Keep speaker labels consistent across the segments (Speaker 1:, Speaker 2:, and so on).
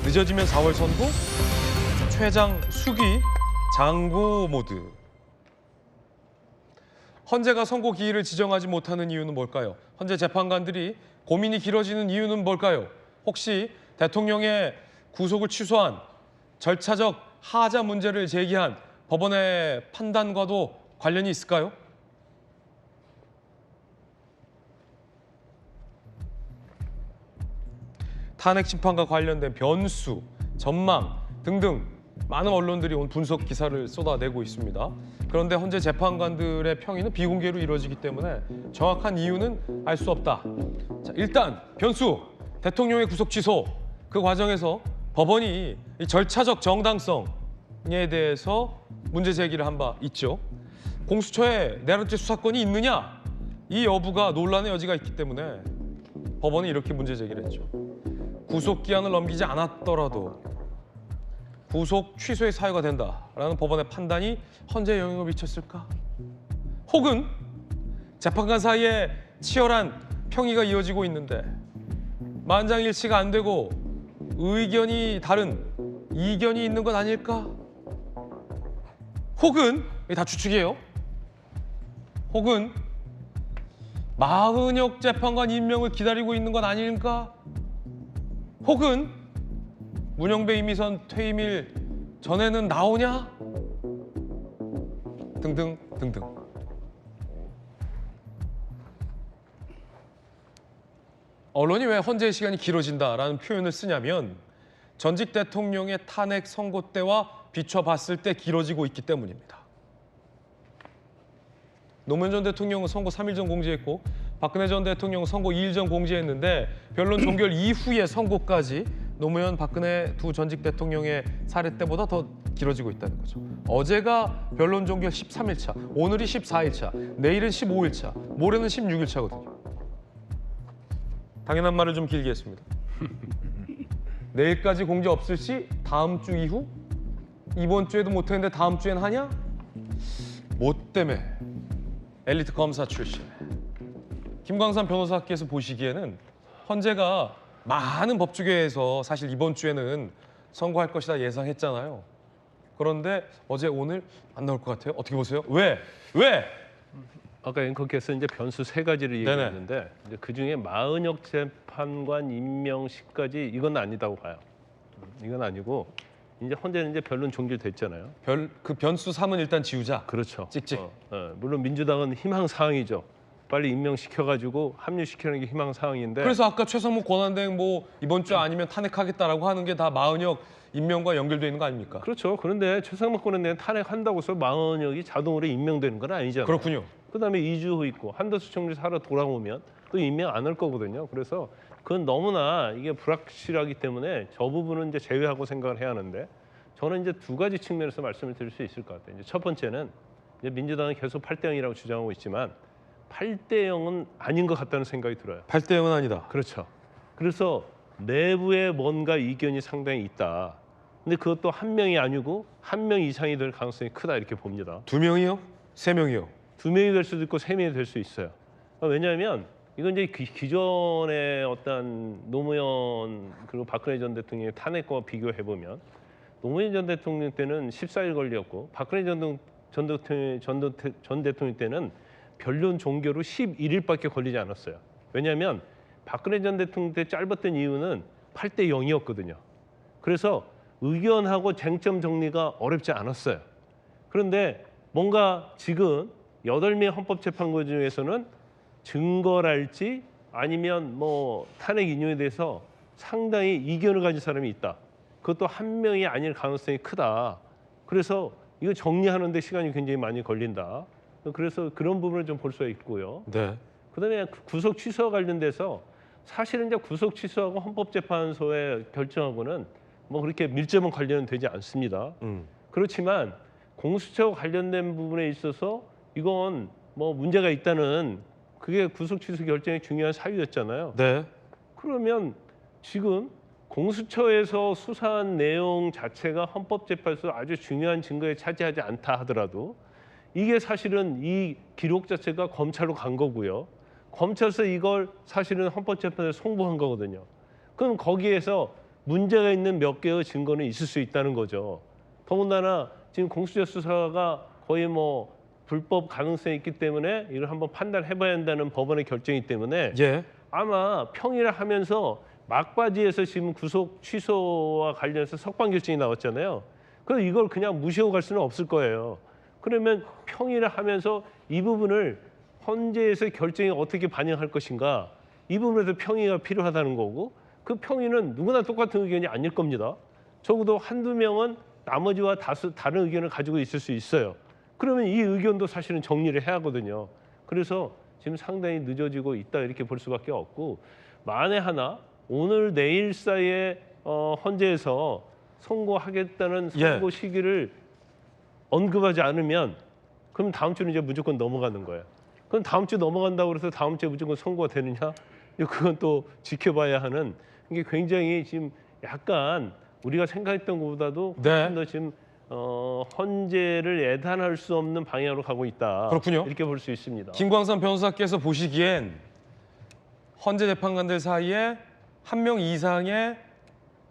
Speaker 1: 늦어지면 4월 선고, 최장 수기, 장고 모드. 헌재가 선고 기일을 지정하지 못하는 이유는 뭘까요? 헌재 재판관들이 고민이 길어지는 이유는 뭘까요? 혹시 대통령의 구속을 취소한 절차적 하자 문제를 제기한 법원의 판단과도 관련이 있을까요? 탄핵 심판과 관련된 변수, 전망 등등 많은 언론들이 오늘 분석 기사를 쏟아내고 있습니다. 그런데 헌재 재판관들의 평의는 비공개로 이루어지기 때문에 정확한 이유는 알 수 없다. 자, 일단 변수, 대통령의 구속 취소, 그 과정에서 법원이 이 절차적 정당성에 대해서 문제 제기를 한 바 있죠. 공수처에 내란죄 수사권이 있느냐? 이 여부가 논란의 여지가 있기 때문에 법원이 이렇게 문제 제기를 했죠. 구속 기한을 넘기지 않았더라도 구속 취소의 사유가 된다라는 법원의 판단이 헌재에 영향을 미쳤을까? 혹은 재판관 사이에 치열한 평의가 이어지고 있는데 만장일치가 안 되고 의견이 다른 이견이 있는 건 아닐까? 혹은 이게 다 추측이에요. 혹은 마은혁 재판관 임명을 기다리고 있는 건 아닐까? 혹은 문영배 이미선 퇴임일 전에는 나오냐? 등등 등등. 언론이 왜 헌재 시간이 길어진다라는 표현을 쓰냐면 전직 대통령의 탄핵 선고 때와 비춰봤을 때 길어지고 있기 때문입니다. 노무현 전 대통령은 선고 3일 전 공지했고 박근혜 전 대통령은 선고 2일 전 공지했는데 변론 종결 이후의 선고까지 노무현, 박근혜 두 전직 대통령의 사례 때보다 더 길어지고 있다는 거죠. 어제가 변론 종결 13일 차, 오늘이 14일 차, 내일은 15일 차, 모레는 16일 차거든요. 당연한 말을 좀 길게 했습니다. 내일까지 공지 없을 시 다음 주 이후? 이번 주에도 못했는데 다음 주엔 하냐? 뭐 때문에? 엘리트 검사 출신 김광삼 변호사께서 보시기에는 헌재가 많은 법조계에서 사실 이번 주에는 선고할 것이다 예상했잖아요. 그런데 어제 오늘 안 나올 것 같아요. 어떻게 보세요? 왜? 왜?
Speaker 2: 아까 앵커께서 이제 변수 세 가지를 얘기했는데 이제 그 중에 마은혁 재판관 임명식까지 이건 아니다고 봐요. 이건 아니고 이제 헌재는 이제 변론 종결됐잖아요.
Speaker 1: 그 변수 3은 일단 지우자.
Speaker 2: 그렇죠.
Speaker 1: 찍찍.
Speaker 2: 물론 민주당은 희망 사항이죠. 빨리 임명시켜가지고 합류시키는 게 희망 사항인데.
Speaker 1: 그래서 아까 최성무 권한대행 뭐 이번 주 아니면 탄핵하겠다라고 하는 게 다 마은혁 임명과 연결돼 있는 거 아닙니까?
Speaker 2: 그렇죠. 그런데 최상목 권한대행 탄핵한다고 해서 마은혁이 자동으로 임명되는 건 아니잖아요.
Speaker 1: 그렇군요.
Speaker 2: 그다음에 2주 후 있고 한덕수 총리 살아 돌아오면 또 임명 안 할 거거든요. 그래서 그건 너무나 이게 불확실하기 때문에 저 부분은 이제 제외하고 생각을 해야 하는데 저는 이제 두 가지 측면에서 말씀을 드릴 수 있을 것 같아요. 이제 첫 번째는 이제 민주당은 계속 8대 0이라고 주장하고 있지만 8대 0은 아닌 것 같다는 생각이 들어요.
Speaker 1: 8대 0은 아니다.
Speaker 2: 그렇죠. 그래서 내부에 뭔가 이견이 상당히 있다. 근데 그것도 한 명이 아니고 한 명 이상이 될 가능성이 크다 이렇게 봅니다.
Speaker 1: 2명이요? 3명이요?
Speaker 2: 2명이 될 수도 있고 3명이 될 수 있어요. 왜냐하면 이건 이제 기존의 어떤 노무현 그리고 박근혜 전 대통령의 탄핵과 비교해 보면 노무현 전 대통령 때는 14일 걸렸고 박근혜 전 대통령 때는 변론 종결 후 11일밖에 걸리지 않았어요. 왜냐하면 박근혜 전 대통령 때 짧았던 이유는 8대 0이었거든요. 그래서 의견하고 쟁점 정리가 어렵지 않았어요. 그런데 뭔가 지금 8명 헌법재판관 중에서는 증거랄지 아니면 뭐 탄핵 인용에 대해서 상당히 이견을 가진 사람이 있다. 그것도 한 명이 아닐 가능성이 크다. 그래서 이거 정리하는 데 시간이 굉장히 많이 걸린다. 그래서 그런 부분을 좀 볼 수가 있고요.
Speaker 1: 네.
Speaker 2: 그다음에 구속 취소와 관련돼서 사실은 이제 구속 취소하고 헌법재판소의 결정하고는 뭐 그렇게 밀접한 관련은 되지 않습니다. 그렇지만 공수처 관련된 부분에 있어서 이건 뭐 문제가 있다는 그게 구속 취소 결정의 중요한 사유였잖아요.
Speaker 1: 네.
Speaker 2: 그러면 지금 공수처에서 수사한 내용 자체가 헌법재판소 아주 중요한 증거에 차지하지 않다 하더라도 이게 사실은 이 기록 자체가 검찰로 간 거고요. 검찰에서 이걸 사실은 헌법재판소에 송부한 거거든요. 그럼 거기에서 문제가 있는 몇 개의 증거는 있을 수 있다는 거죠. 더군다나 지금 공수처 수사가 거의 뭐 불법 가능성이 있기 때문에 이걸 한번 판단해봐야 한다는 법원의 결정이기 때문에
Speaker 1: 예.
Speaker 2: 아마 평일을 하면서 막바지에서 지금 구속 취소와 관련해서 석방 결정이 나왔잖아요. 그래서 이걸 그냥 무시하고 갈 수는 없을 거예요. 그러면 평일을 하면서 이 부분을 헌재에서 결정이 어떻게 반영할 것인가, 이 부분에서 평의가 필요하다는 거고, 그 평의는 누구나 똑같은 의견이 아닐 겁니다. 적어도 한두 명은 나머지와 다른 의견을 가지고 있을 수 있어요. 그러면 이 의견도 사실은 정리를 해야 하거든요. 그래서 지금 상당히 늦어지고 있다 이렇게 볼 수밖에 없고, 만에 하나 오늘 내일 사이에 헌재에서 선고하겠다는 선고 시기를 언급하지 않으면 그럼 다음 주는 이제 무조건 넘어가는 거예요. 그럼 다음 주 넘어간다고 해서 다음 주에 무조건 선고가 되느냐? 그건 또 지켜봐야 하는, 이게 굉장히 지금 약간 우리가 생각했던 것보다도 훨씬 더 지금 헌재를 예단할 수 없는 방향으로 가고 있다.
Speaker 1: 그렇군요.
Speaker 2: 이렇게 볼 수 있습니다.
Speaker 1: 김광선 변호사께서 보시기엔 헌재 재판관들 사이에 한 명 이상의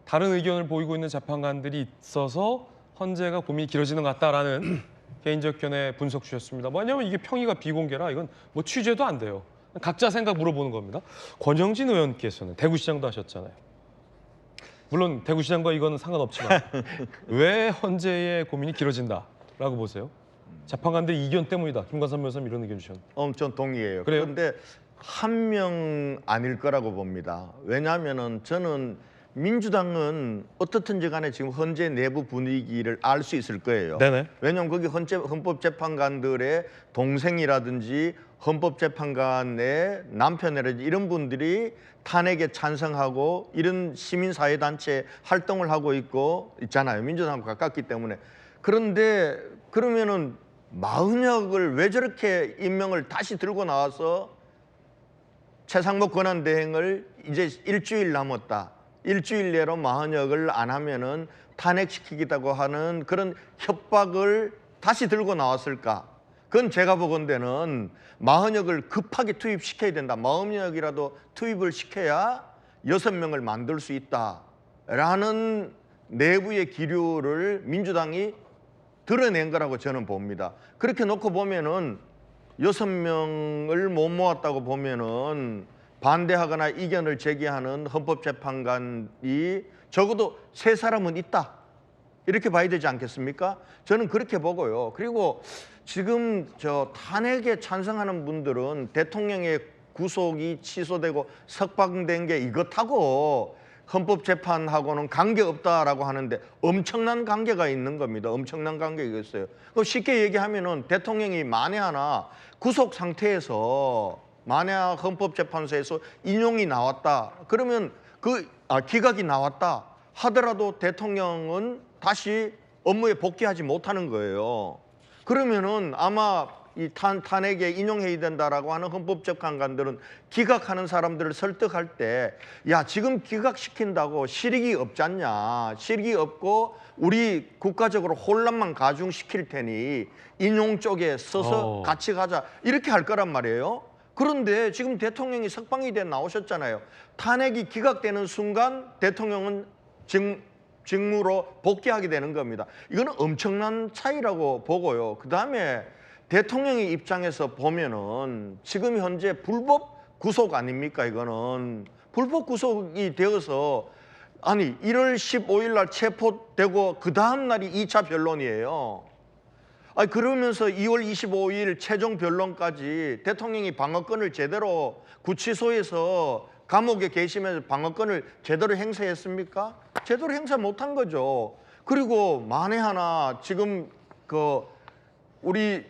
Speaker 1: 다른 의견을 보이고 있는 재판관들이 있어서 헌재가 고민이 길어지는 것 같다라는 개인적 견해 분석 주셨습니다. 뭐냐면 이게 평의가 비공개라 이건 뭐 취재도 안 돼요. 각자 생각 물어보는 겁니다. 권영진 의원께서는 대구시장도 하셨잖아요. 물론 대구시장과 이거는 상관없지만 왜 헌재의 고민이 길어진다라고 보세요? 재판관들의 이견 때문이다. 김광선 변호사님 이런 의견 주셨는데.
Speaker 3: 전 동의해요.
Speaker 1: 그래요?
Speaker 3: 그런데 한 명 아닐 거라고 봅니다. 왜냐하면은 저는 민주당은 어떻든지 간에 지금 헌재 내부 분위기를 알 수 있을 거예요.
Speaker 1: 네네.
Speaker 3: 왜냐하면 거기 헌법재판관들의 동생이라든지 헌법재판관의 남편이라든지 이런 분들이 탄핵에 찬성하고 이런 시민사회단체 활동을 하고 있잖아요. 민주당과 가깝기 때문에. 그런데 그러면은 마은혁을 왜 저렇게 임명을 다시 들고 나와서 최상목 권한대행을 이제 일주일 남았다. 일주일 내로 마은혁을 안 하면은 탄핵시키겠다고 하는 그런 협박을 다시 들고 나왔을까? 그건 제가 보건대는 마은혁을 급하게 투입시켜야 된다. 마은혁이라도 투입을 시켜야 6명을 만들 수 있다라는 내부의 기류를 민주당이 드러낸 거라고 저는 봅니다. 그렇게 놓고 보면은 6명을 못 모았다고 보면은 반대하거나 이견을 제기하는 헌법재판관이 적어도 3사람은 있다. 이렇게 봐야 되지 않겠습니까? 저는 그렇게 보고요. 그리고 지금 저 탄핵에 찬성하는 분들은 대통령의 구속이 취소되고 석방된 게 이것하고 헌법재판하고는 관계없다라고 하는데 엄청난 관계가 있는 겁니다. 엄청난 관계가 있어요. 쉽게 얘기하면은 대통령이 만에 하나 구속 상태에서 만에 하나 헌법재판소에서 인용이 나왔다. 그러면 기각이 나왔다 하더라도 대통령은 다시 업무에 복귀하지 못하는 거예요. 그러면은 아마 이 탄핵에 인용해야 된다라고 하는 헌법재판관들은 기각하는 사람들을 설득할 때, 야 지금 기각시킨다고 실익이 없지 않냐, 실익이 없고 우리 국가적으로 혼란만 가중시킬 테니 인용 쪽에 써서 같이 가자 이렇게 할 거란 말이에요. 그런데 지금 대통령이 석방이 돼 나오셨잖아요. 탄핵이 기각되는 순간 대통령은 직무로 복귀하게 되는 겁니다. 이거는 엄청난 차이라고 보고요. 그다음에 대통령의 입장에서 보면은 지금 현재 불법 구속 아닙니까? 이거는 불법 구속이 되어서 아니 1월 15일 날 체포되고 그 다음 날이 2차 변론이에요. 아니 그러면서 2월 25일 최종 변론까지 대통령이 방어권을 제대로 구치소에서 감옥에 계시면서 방어권을 제대로 행사했습니까? 제대로 행사 못한 거죠. 그리고 만에 하나 지금 우리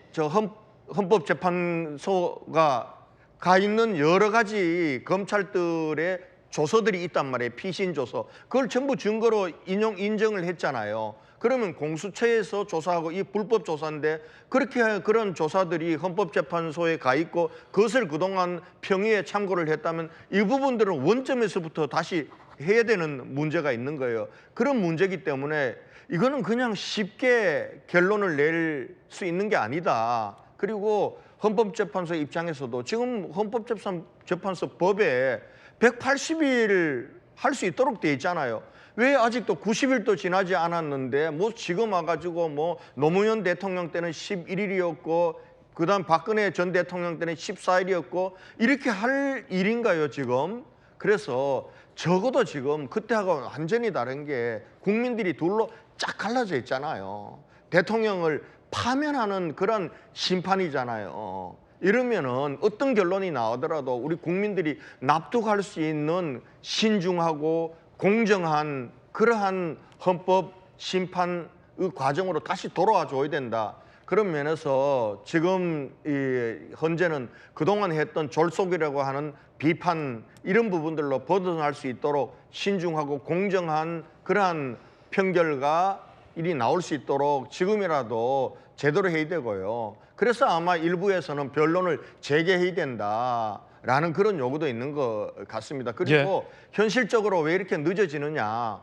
Speaker 3: 헌법재판소가 가 있는 여러 가지 검찰들의 조서들이 있단 말이에요. 피신 조서. 그걸 전부 증거로 인정을 했잖아요. 그러면 공수처에서 조사하고 이 불법 조사인데 그렇게 그런 조사들이 헌법재판소에 가 있고 그것을 그동안 평의에 참고를 했다면 이 부분들은 원점에서부터 다시 해야 되는 문제가 있는 거예요. 그런 문제이기 때문에 이거는 그냥 쉽게 결론을 낼 수 있는 게 아니다. 그리고 헌법재판소 입장에서도 지금 헌법재판소 법에 180일 할 수 있도록 돼 있잖아요. 왜 아직도 90일도 지나지 않았는데 뭐 지금 와가지고 뭐 노무현 대통령 때는 11일이었고 그다음 박근혜 전 대통령 때는 14일이었고 이렇게 할 일인가요 지금? 그래서 적어도 지금 그때하고 완전히 다른 게 국민들이 둘로 쫙 갈라져 있잖아요. 대통령을 파면하는 그런 심판이잖아요. 이러면은 어떤 결론이 나오더라도 우리 국민들이 납득할 수 있는 신중하고 공정한 그러한 헌법 심판 과정으로 다시 돌아와 줘야 된다. 그런 면에서 지금 이 현재는 그동안 했던 졸속이라고 하는 비판 이런 부분들로 벗어날 수 있도록 신중하고 공정한 그러한 편결과 일이 나올 수 있도록 지금이라도 제대로 해야 되고요. 그래서 아마 일부에서는 변론을 재개해야 된다라는 그런 요구도 있는 것 같습니다. 그리고 현실적으로 왜 이렇게 늦어지느냐.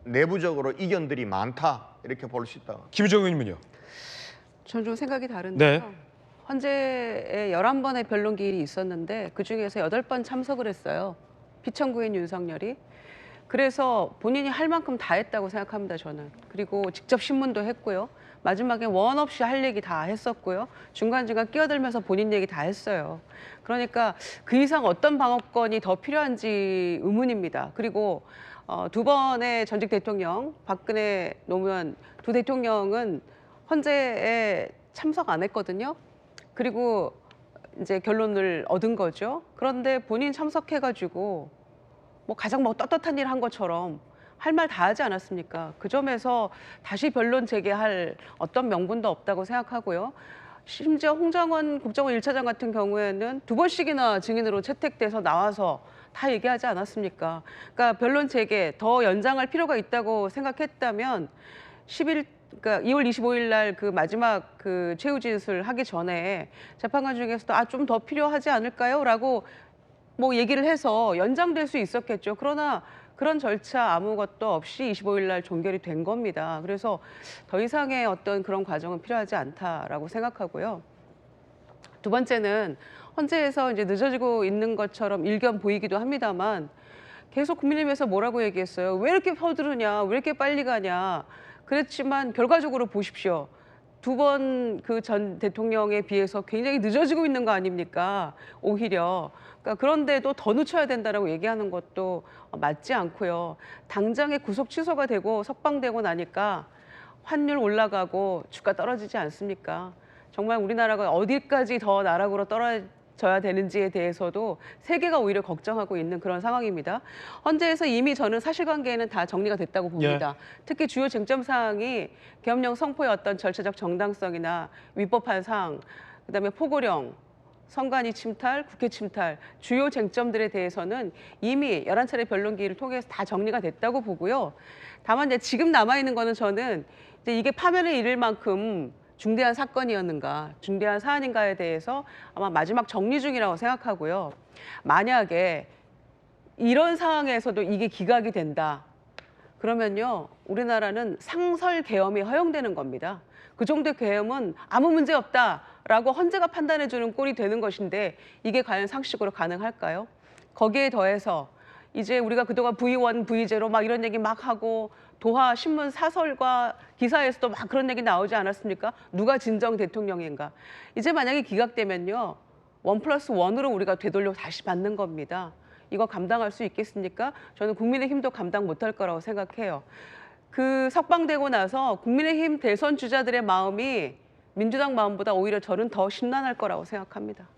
Speaker 3: 내부적으로 이견들이 많다 이렇게 볼 수 있다.
Speaker 1: 김유정 의원님은요?
Speaker 4: 저는 좀 생각이 다른데요.
Speaker 1: 네.
Speaker 4: 헌재에 11번의 변론 기일이 있었는데 그중에서 8번 참석을 했어요. 피청구인 윤석열이. 그래서 본인이 할 만큼 다 했다고 생각합니다, 저는. 그리고 직접 신문도 했고요. 마지막에 원 없이 할 얘기 다 했었고요. 중간중간 끼어들면서 본인 얘기 다 했어요. 그러니까 그 이상 어떤 방어권이 더 필요한지 의문입니다. 그리고 두 번의 전직 대통령, 박근혜, 노무현 두 대통령은 헌재에 참석 안 했거든요. 그리고 이제 결론을 얻은 거죠. 그런데 본인 참석해가지고 뭐 가장 뭐 떳떳한 일 한 것처럼 할 말 다 하지 않았습니까? 그 점에서 다시 변론 재개할 어떤 명분도 없다고 생각하고요. 심지어 홍장원 국정원 1차장 같은 경우에는 2번씩이나 증인으로 채택돼서 나와서 다 얘기하지 않았습니까? 그러니까 변론 재개 더 연장할 필요가 있다고 생각했다면 10일 그러니까 2월 25일 날 그 마지막 그 최후 진술 하기 전에 재판관 중에서도 좀 더 필요하지 않을까요?라고 뭐 얘기를 해서 연장될 수 있었겠죠. 그러나 그런 절차 아무것도 없이 25일 날 종결이 된 겁니다. 그래서 더 이상의 어떤 그런 과정은 필요하지 않다라고 생각하고요. 두 번째는 헌재에서 이제 늦어지고 있는 것처럼 일견 보이기도 합니다만 계속 국민의힘에서 뭐라고 얘기했어요? 왜 이렇게 서두르냐? 왜 이렇게 빨리 가냐? 그랬지만 결과적으로 보십시오. 2번 그 전 대통령에 비해서 굉장히 늦어지고 있는 거 아닙니까? 오히려. 그러니까 그런데도 더 늦춰야 된다라고 얘기하는 것도 맞지 않고요. 당장에 구속 취소가 되고 석방되고 나니까 환율 올라가고 주가 떨어지지 않습니까? 정말 우리나라가 어디까지 더 나락으로 떨어져야 되는지에 대해서도 세계가 오히려 걱정하고 있는 그런 상황입니다. 헌재에서 이미 저는 사실관계에는 다 정리가 됐다고 봅니다. 특히 주요 쟁점 사항이 계엄령 선포의 어떤 절차적 정당성이나 위법한 사항, 그다음에 포고령, 선관위 침탈, 국회 침탈, 주요 쟁점들에 대해서는 이미 11차례 변론 기일을 통해서 다 정리가 됐다고 보고요. 다만 이제 지금 남아있는 거는 저는 이제 이게 파면에 이를 만큼 중대한 사건이었는가, 중대한 사안인가에 대해서 아마 마지막 정리 중이라고 생각하고요. 만약에 이런 상황에서도 이게 기각이 된다. 그러면요, 우리나라는 상설 계엄이 허용되는 겁니다. 그 정도의 계엄은 아무 문제 없다라고 헌재가 판단해주는 꼴이 되는 것인데 이게 과연 상식으로 가능할까요? 거기에 더해서 이제 우리가 그동안 V1, V0 막 이런 얘기 막 하고 도하 신문 사설과 기사에서도 막 그런 얘기 나오지 않았습니까? 누가 진정 대통령인가? 이제 만약에 기각되면요, 1+1으로 우리가 되돌려 다시 받는 겁니다. 이거 감당할 수 있겠습니까? 저는 국민의힘도 감당 못할 거라고 생각해요. 그 석방되고 나서 국민의힘 대선 주자들의 마음이 민주당 마음보다 오히려 저는 더 심란할 거라고 생각합니다.